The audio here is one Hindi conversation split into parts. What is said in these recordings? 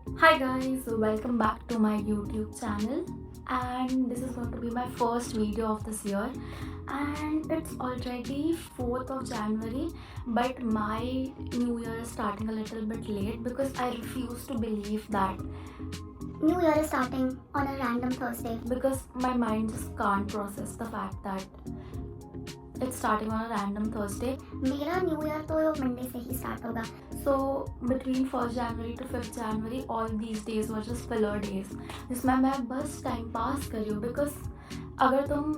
Hi guys, welcome back to my YouTube channel, and this is going to be my first video of this year, and it's already 4th of January, but my new year is starting a little bit late because I refuse to believe that New Year is starting on a random Thursday. because my mind just can't process the fact that it's starting on a random Thursday. मेरा न्यू ईयर तो मंडे से ही स्टार्ट होगा. So between 1st January to 5th January, all these days were just filler days जिसमें मैं बस टाइम पास कर रही हूँ. बिकॉज अगर तुम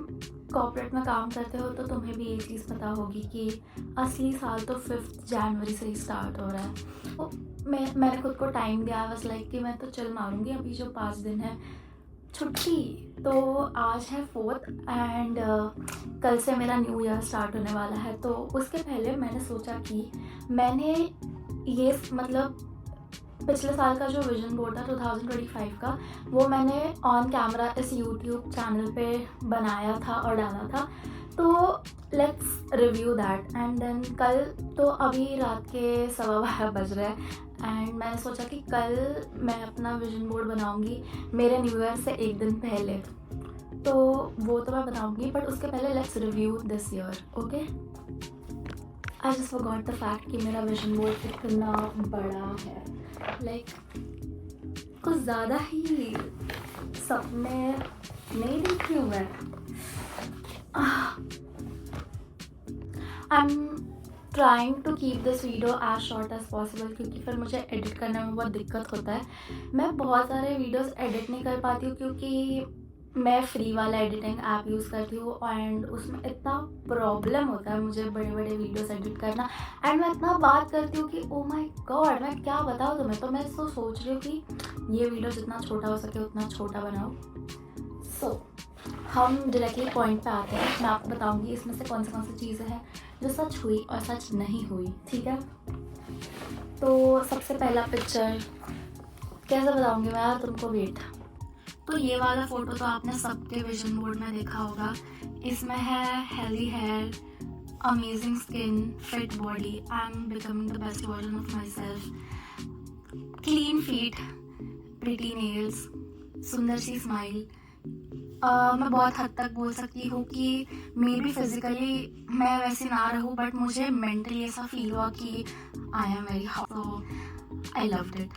कॉर्पोरेट में काम करते हो तो तुम्हें भी ये चीज़ पता होगी कि असली साल तो 5th जनवरी से ही स्टार्ट हो रहा है. तो मैंने खुद को टाइम दिया, बस लाइक कि मैं तो चिल मारूंगी अभी जो 5 दिन है छुट्टी. तो आज है 4th एंड कल से मेरा न्यू ईयर स्टार्ट होने वाला है. तो उसके पहले मैंने सोचा कि मैंने ये मतलब पिछले साल का जो विजन बोर्ड था 2025 का, वो मैंने ऑन कैमरा इस यूट्यूब चैनल पे बनाया था और डाला था. तो let's review that. And then कल तो अभी रात के 12:15 बज रहे हैं एंड मैंने सोचा कि कल मैं अपना विजन बोर्ड बनाऊंगी मेरे न्यू ईयर से एक दिन पहले. तो वो तो मैं बनाऊंगी, बट उसके पहले let's review this year. Okay, I just forgot the fact कि मेरा विजन बोर्ड कितना बड़ा है. लाइक कुछ ज़्यादा ही सपने नहीं देख रही हूँ मैं. I am trying to keep this video as short as possible क्योंकि फिर मुझे एडिट करने में बहुत दिक्कत होता है. मैं बहुत सारे वीडियोस एडिट नहीं कर पाती हूँ क्योंकि मैं फ्री वाला एडिटिंग ऐप यूज़ करती हूँ एंड उसमें इतना प्रॉब्लम होता है मुझे बड़े बड़े वीडियोस एडिट करना. एंड मैं इतना बात करती हूँ कि ओ माय गॉड मैं क्या बताऊँ तुम्हें. तो मैं तो सोच रही हूँ कि ये वीडियो जितना छोटा हो सके उतना छोटा बनाओ. सो हम डायरेक्टली पॉइंट पे आते हैं. मैं आपको बताऊँगी इसमें से कौन सी चीज़ें हैं जो सच हुई और सच नहीं हुई. ठीक है, तो सबसे पहला पिक्चर कैसे बताऊँगी मैं यार तुमको. वेट, तो ये वाला फ़ोटो तो आपने सबके विजन बोर्ड में देखा होगा. इसमें है healthy hair, amazing skin, fit body, I am becoming the best version of myself, clean feet, pretty nails, सुंदर सी स्माइल. मैं बहुत हद तक बोल सकती हूँ कि मे बी फिजिकली मैं वैसी ना रहूँ बट मुझे मेंटली ऐसा फील हुआ कि I am very hot. So I loved it.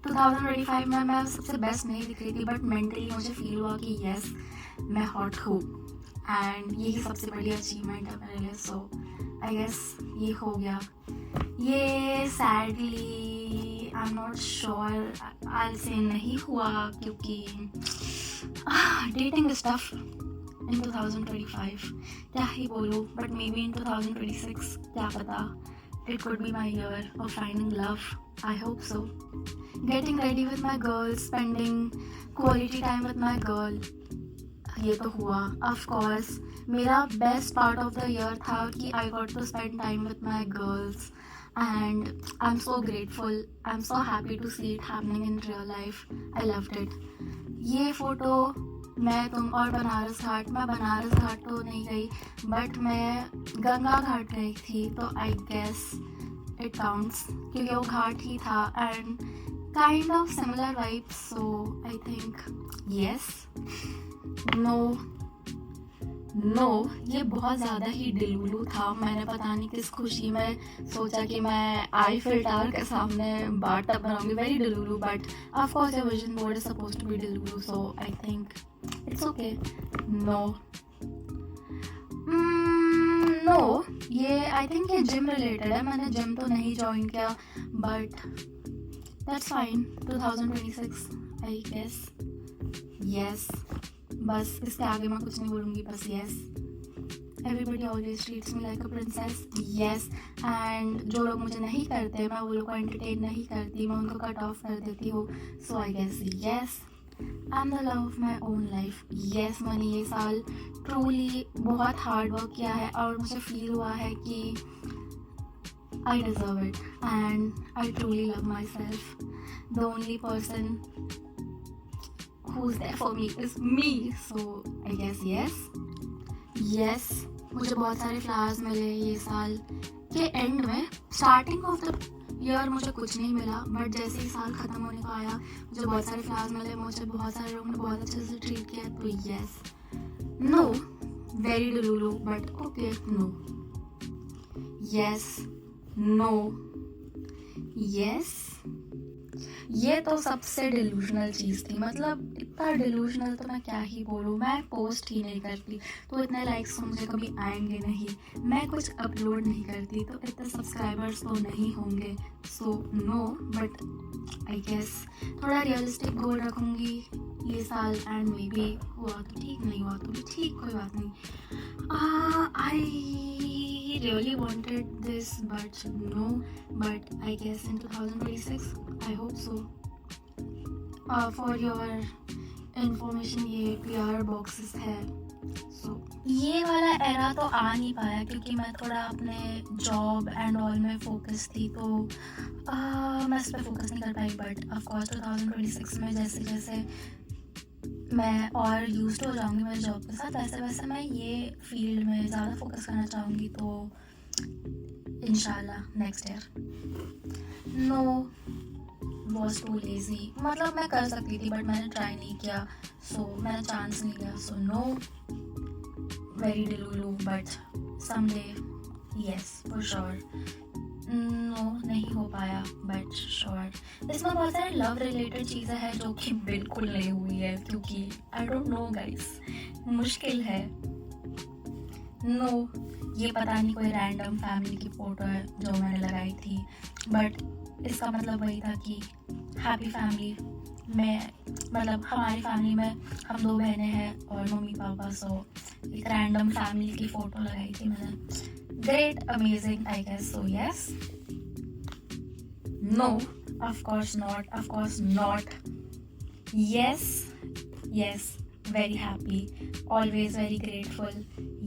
2025 में मैं सबसे बेस्ट नहीं दिख रही थी बट मेंटली मुझे फील हुआ कि यस मैं हॉट हूँ एंड यही सबसे बड़ी अचीवमेंट है मेरे लिए. सो आई गेस ये हो गया. ये sadly I am not sure I से नहीं हुआ क्योंकि डेटिंग इज टफ इन 2025. क्या ही बोलूँ, बट मे बी इन 2026 क्या पता, it could be my year of finding love. I hope so. Getting ready with my girl, spending quality time with my girl. ये तो हुआ. Of course, मेरा best part of the year था कि I got to spend time with my girls and I'm so grateful. I'm so happy to see it happening in real life. I loved it. ये फोटो मैं तुम और बनारस घाट. मैं बनारस घाट तो नहीं गई बट मैं गंगा घाट गई थी. तो आई गेस इट काउंट्स क्योंकि वो घाट ही था and kind of similar vibes. So I think yes. No ये बहुत ज़्यादा ही डिलूलू था. मैंने पता नहीं किस खुशी में सोचा कि मैं आईफिल टावर के सामने बाथ टब बनाऊंगी. Very delulu, but of course your vision board is supposed to be delulu. So I think it's okay. No yeah I think ये जिम रिलेटेड है. मैंने जिम तो नहीं ज्वाइन किया but that's fine. 2026 I guess. Yes, बस इसके आगे मैं कुछ नहीं बोलूँगी. बस yes, everybody always treats me like a princess. Yes, and जो लोग मुझे नहीं करते मैं वो लोग को एंटरटेन नहीं करती, मैं उनको कट ऑफ कर देती हूँ. So I guess yes, I am the love of my own life. Yes, मैंने ये साल ट्रूली बहुत हार्ड वर्क किया है और मुझे फील हुआ है कि I deserve it and I truly love my self. The only person who's there for me is me. So I guess yes. मुझे बहुत सारे फ्लावर्स मिले ये साल के एंड में. स्टार्टिंग ऑफ द ईयर मुझे कुछ नहीं मिला, बट जैसे ही साल ख़त्म होने को आया मुझे बहुत सारे फ्लावर्स मिले, मुझे बहुत सारे लोगों ने बहुत अच्छे से ट्रीट किया. तो yes, no, very delulu, but okay, no, yes, no, yes. ये तो सबसे डिलूजनल चीज़ थी. मतलब इतना डिलूजनल तो मैं क्या ही बोलूँ. मैं पोस्ट ही नहीं करती तो इतने लाइक्स तो मुझे कभी आएंगे नहीं. मैं कुछ अपलोड नहीं करती तो इतने सब्सक्राइबर्स तो नहीं होंगे. So no, but I guess थोड़ा रियलिस्टिक गोल रखूँगी ये साल. एंड मे बी हुआ तो ठीक, नहीं हुआ तो भी ठीक, कोई बात नहीं. I really wanted this, but no. But I guess in 2026, I hope so. For your information, ये PR boxes है. So ये वाला एरा तो आ नहीं पाया क्योंकि मैं थोड़ा अपने जॉब एंड ऑल में फोकस थी, तो मैं इस पर फोकस नहीं कर पाई. बट ऑफकोर्स 2026 में जैसे जैसे मैं और यूज्ड हो जाऊंगी मेरे जॉब के साथ, वैसे वैसे मैं ये फील्ड में ज़्यादा फोकस करना चाहूँगी. तो इंशाल्लाह next year. No, was too lazy. मतलब मैं कर सकती थी बट मैंने ट्राई नहीं किया, सो मैंने चांस नहीं लिया. So no, very delulu, but someday yes for sure. No, नहीं हो पाया, बट श्योर. इसमें बहुत सारे लव रिलेटेड चीज़ें हैं जो कि बिल्कुल नहीं हुई है क्योंकि आई डोंट नो गाइस, मुश्किल है. नो, ये पता नहीं कोई रैंडम फैमिली की फ़ोटो है जो मैंने लगाई थी, बट इसका मतलब वही था कि हैप्पी फैमिली में, मतलब हमारी फैमिली में हम 2 बहनें हैं और मम्मी पापा. सो एक रैंडम फैमिली की फ़ोटो लगाई थी मैंने. Great, amazing, I guess. So yes. No, of course not. Of course not. Yes, yes, very happy. Always very grateful.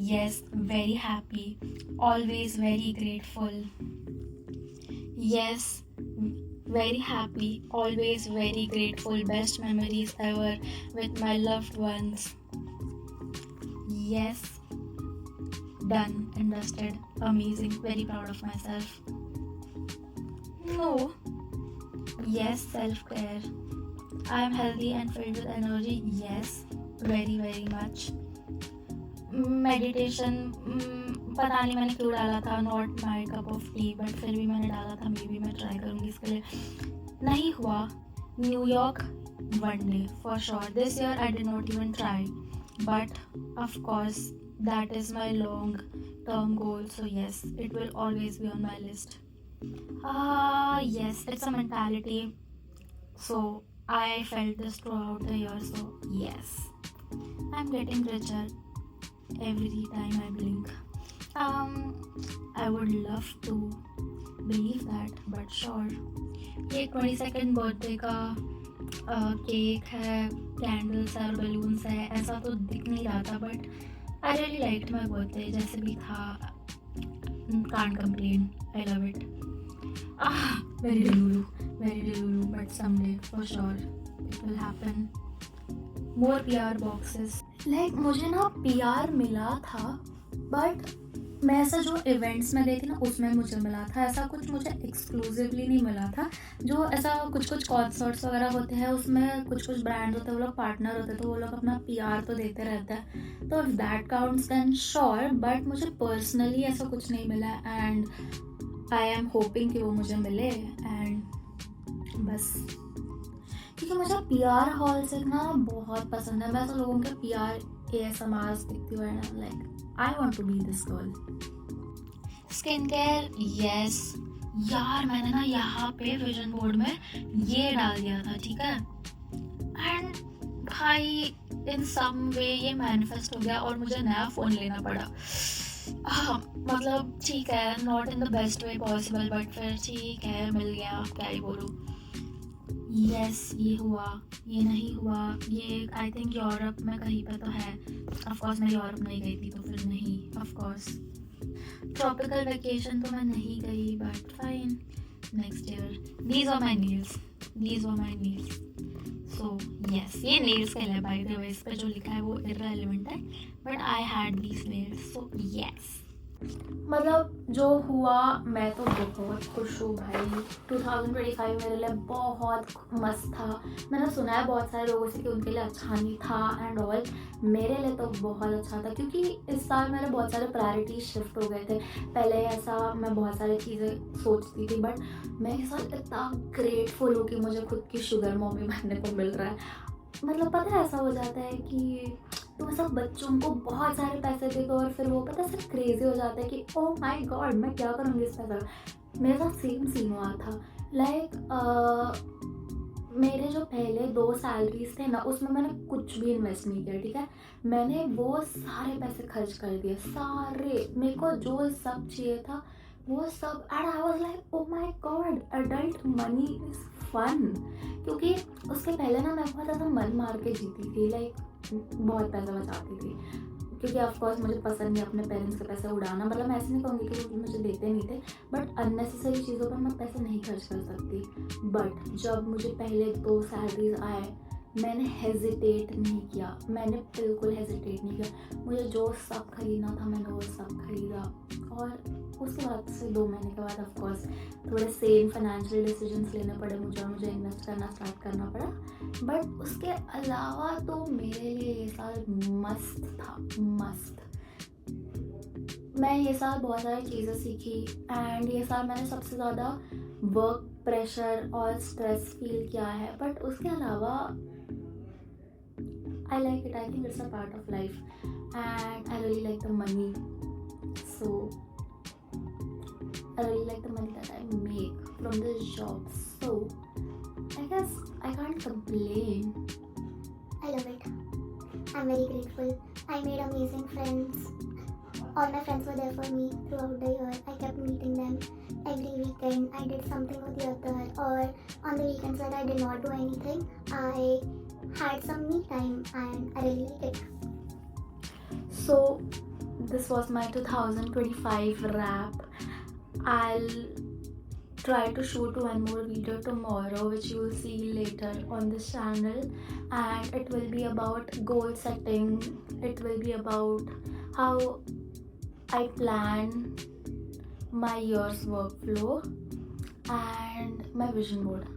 Yes, very happy. Always very grateful. Yes, very happy. Always very grateful. Best memories ever with my loved ones. Yes. Done and dusted. Amazing. Very proud of myself. No. Yes, self-care. I am healthy and filled with energy. Yes, very very much. Meditation. पता नहीं मैंने क्यों डाला था. Not my cup of tea, but फिर भी मैंने डाला था. मे बी मैं ट्राई करूँगी इसके लिए. नहीं हुआ. New York one day for sure. This year I did not even try, but of course that is my long term goal. So yes, it will always be on my list. Yes, it's a mentality. So I felt this throughout the year. So yes, I'm getting richer every time I blink. I would love to believe that, but sure. ये 22nd बर्थडे का केक है, कैंडल्स है और बलून्स है, ऐसा तो दिख नहीं रहा था, but I really liked my birthday. जैसे भी था, can't complain. I love it. Very delulu, but someday for sure it will happen. More PR boxes. Like मुझे ना PR मिला था, but मैं ऐसा जो इवेंट्स में गई थी ना उसमें मुझे मिला था. ऐसा कुछ मुझे एक्सक्लूसिवली नहीं मिला था. जो ऐसा कुछ कॉन्सर्ट्स वगैरह होते हैं उसमें कुछ ब्रांड होते हैं, वो लोग पार्टनर होते हैं, तो वो लोग अपना PR तो देते रहते हैं. तो if that counts then sure, but मुझे पर्सनली ऐसा कुछ नहीं मिला. एंड आई एम होपिंग कि वो मुझे मिले. एंड बस क्योंकि मुझे PR हॉल से ना बहुत पसंद है. मैं तो लोगों के PR ASMRs देखती हूँ and like I want to be this girl. Skincare, yes. यार मैंने ना यहाँ पे विजन बोर्ड में ये डाल दिया था, ठीक है. एंड भाई इन सम वे ये मैनिफेस्ट हो गया और मुझे नया फ़ोन लेना पड़ा. मतलब ठीक है, not in the best way possible, but फिर ठीक है, मिल गया, क्या ही बोलूँ. यस, ये हुआ, ये नहीं हुआ. ये आई थिंक यूरोप में कहीं पे तो है. ऑफकोर्स मैं यूरोप नहीं गई थी तो फिर नहीं. ऑफकोर्स ट्रॉपिकल वेकेशन तो मैं नहीं गई, but fine, next year. These are my needs. So yes, ये नेल्स के लिए बाय द वे, इस पर जो लिखा है वो इररेलेवेंट है, but I had these nails. So yes, मतलब जो हुआ, मैं तो बहुत खुश हूँ भाई। 2025 मेरे लिए बहुत मस्त था। मैंने सुना है बहुत सारे लोगों से कि उनके लिए अच्छा नहीं था एंड ऑल। मेरे लिए तो बहुत अच्छा था क्योंकि इस साल मेरे बहुत सारे प्रायोरिटीज शिफ्ट हो गए थे। पहले ऐसा मैं बहुत सारी चीज़ें सोचती थी, बट मैं इस साल इतना ग्रेटफुल हूँ कि मुझे खुद की शुगर मम्मी बनने को मिल रहा है। मतलब पता है ऐसा हो जाता है कि तुम सब बच्चों को बहुत सारे पैसे दे दो और फिर वो पता है सब क्रेजी हो जाता है कि ओह माय गॉड मैं क्या करूँगी इस पैसे का। मेरे साथ सेम सीन हुआ था। लाइक मेरे जो पहले 2 सैलरीज थे ना, उसमें मैंने कुछ भी इन्वेस्ट नहीं किया, ठीक है। मैंने वो सारे पैसे खर्च कर दिए, सारे। मेरे को जो सब चाहिए था वो सब, and I was like oh my god, adult money is fun. क्योंकि उसके पहले ना मैं बहुत ज़्यादा मन मार के जीती थी, लाइक बहुत पैसा बचाती थी। क्योंकि ऑफकोर्स मुझे पसंद नहीं अपने पेरेंट्स के पैसे उड़ाना। मतलब मैं ऐसे नहीं कहूँगी कि वो मुझे देते नहीं थे, बट अननेसेसरी चीज़ों पर मैं पैसे नहीं खर्च कर सकती। बट जब मुझे पहले 2 सैलरीज आए, मैंने हेजिटेट नहीं किया, मैंने बिल्कुल हेजिटेट नहीं किया। मुझे जो सब खरीदना था मैंने वो सब खरीदा। और उसके बाद से 2 महीने के बाद ऑफकोर्स थोड़े सेम फाइनेंशियल डिसीजंस लेने पड़े मुझे, और मुझे इन्वेस्ट करना स्टार्ट करना पड़ा। बट उसके अलावा तो मेरे लिए ये साल मस्त था, मस्त। मैं ये साल बहुत सारी चीज़ें सीखी, एंड ये साल मैंने सबसे ज़्यादा वर्क प्रेशर और स्ट्रेस फील किया है। बट उसके अलावा I like it, I think it's a part of life and I really like the money. So I really like the money that I make from this job. So I guess I can't complain. I love it. I'm very grateful. I made amazing friends. All my friends were there for me throughout the year. I kept meeting them every weekend. I did something or the other, or on the weekends when I did not do anything, I had some me time, and I really like it. So this was my 2025 wrap. I'll try to shoot one more video tomorrow, which you will see later on this channel, and it will be about goal setting. It will be about how I plan my year's workflow and my vision board.